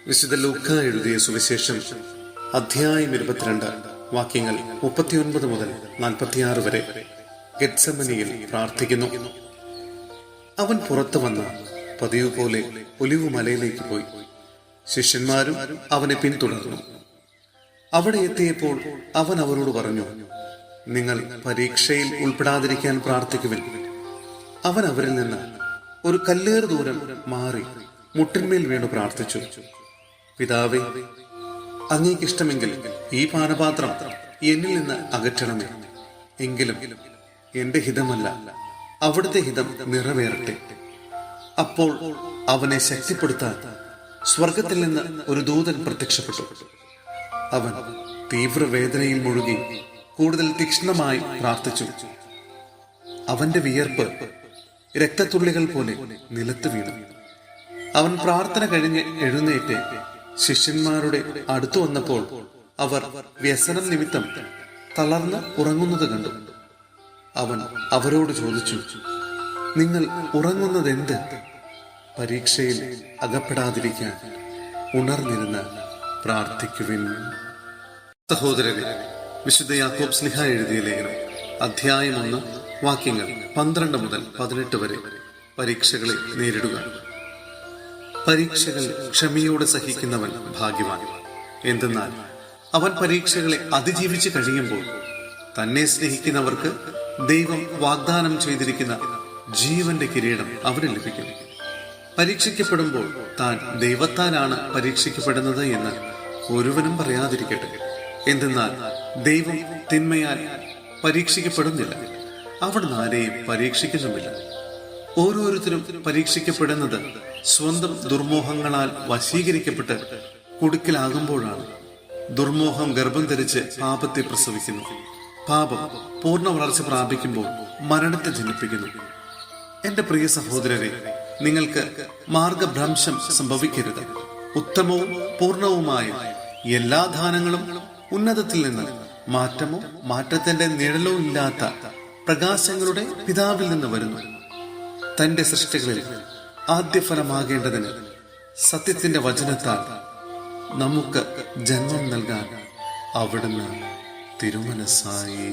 വിശുദ്ധ ലൂക്ക എഴുതിയ സുവിശേഷം അധ്യായം 22 വാക്യങ്ങൾ 39 മുതൽ 46 വരെ. ഗെത്സമനിയിൽ പ്രാർത്ഥിക്കുന്നു. അവൻ പുറത്തു വന്ന് പതിവ് പോലെ ഒലിവു മലയിലേക്ക് പോയി. ശിഷ്യന്മാരും അവനെ പിന്തുടർന്നു. അവിടെ എത്തിയപ്പോൾ അവൻ അവരോട് പറഞ്ഞു, നിങ്ങൾ പരീക്ഷയിൽ ഉൾപ്പെടാതിരിക്കാൻ പ്രാർത്ഥിക്കുവിൻ. അവൻ അവരിൽ നിന്ന് ഒരു കല്ലേറ് ദൂരം മാറി മുട്ടിന്മേൽ വീണു പ്രാർത്ഥിച്ചു. പിതാവേ, അങ്ങേക്കിഷ്ടമെങ്കിൽ ഈ പാനപാത്രം എന്നിൽ നിന്ന് അകറ്റണമേ. എങ്കിലും എന്റെ ഹിതമല്ല, അവിടുത്തെ ഹിതം നിറവേറട്ടെ. അപ്പോൾ അവനെ ശക്തിപ്പെടുത്താൻ സ്വർഗത്തിൽ നിന്ന് ഒരു ദൂതൻ പ്രത്യക്ഷപ്പെട്ടു. അവൻ തീവ്രവേദനയിൽ മുഴുകി കൂടുതൽ തീക്ഷ്ണമായി പ്രാർത്ഥിച്ചു. അവന്റെ വിയർപ്പ് രക്തത്തുള്ളികൾ പോലെ നിലത്ത് വീണു. അവൻ പ്രാർത്ഥന കഴിഞ്ഞ് എഴുന്നേറ്റ് ശിഷ്യന്മാരുടെ അടുത്തു വന്നപ്പോൾ അവർ വ്യസനം നിമിത്തം തളർന്ന് ഉറങ്ങുന്നത് കണ്ടു. അവൻ അവരോട് ചോദിച്ചു, നിങ്ങൾ ഉറങ്ങുന്നതെന്ത്? പരീക്ഷയിൽ അകപ്പെടാതിരിക്കാൻ ഉണർന്നിരുന്ന് പ്രാർത്ഥിക്കുവിൻ. സഹോദരരെ, വിശുദ്ധ യാക്കോബ് സ്ലിഹ എഴുതിയ ലേഖനം അധ്യായം 1 വാക്യങ്ങൾ 12 മുതൽ 18 വരെ. പരീക്ഷകളെ നേരിടുക. പരീക്ഷകൾ ക്ഷമയോടെ സഹിക്കുന്നവൻ ഭാഗ്യവാൻ. എന്തെന്നാൽ അവൻ പരീക്ഷകളെ അതിജീവിച്ച് കഴിയുമ്പോൾ തന്നെ സ്നേഹിക്കുന്നവർക്ക് ദൈവം വാഗ്ദാനം ചെയ്തിരിക്കുന്ന ജീവന്റെ കിരീടം അവന് ലഭിക്കും. പരീക്ഷിക്കപ്പെടുമ്പോൾ താൻ ദൈവത്താലാണ് പരീക്ഷിക്കപ്പെടുന്നത് എന്ന് ഒരുവനും പറയാതിരിക്കട്ടെ. എന്തെന്നാൽ ദൈവം തിന്മയാൽ പരീക്ഷിക്കപ്പെടുന്നില്ല, അവിടുന്ന് ആരെയും പരീക്ഷിക്കുന്നുമില്ല. ഓരോരുത്തരും പരീക്ഷിക്കപ്പെടുന്നത് സ്വന്തം ദുർമോഹങ്ങളാൽ വശീകരിക്കപ്പെട്ട് കുടുക്കിലാകുമ്പോഴാണ്. ദുർമോഹം ഗർഭം ധരിച്ച് പാപത്തെ പ്രസവിക്കുന്നു. പാപം പൂർണ്ണ വളർച്ച പ്രാപിക്കുമ്പോൾ മരണത്തെ ജനിപ്പിക്കുന്നു. എന്റെ പ്രിയ സഹോദരരെ, നിങ്ങൾക്ക് മാർഗഭ്രംശം സംഭവിക്കരുത്. ഉത്തമവും പൂർണ്ണവുമായ എല്ലാ ദാനങ്ങളും ഉന്നതത്തിൽ നിന്ന് മാറ്റമോ മാറ്റത്തിന്റെ നിഴലോ ഇല്ലാത്ത പ്രകാശങ്ങളുടെ പിതാവിൽ നിന്ന് വരുന്നു. തന്റെ സൃഷ്ടികളിൽ ആദ്യഫലമാകേണ്ടതിന് സത്യത്തിന്റെ വചനത്താൽ നമുക്ക് ജന്മം നൽകാൻ അവിടുന്ന് തിരുമനസ്സായി.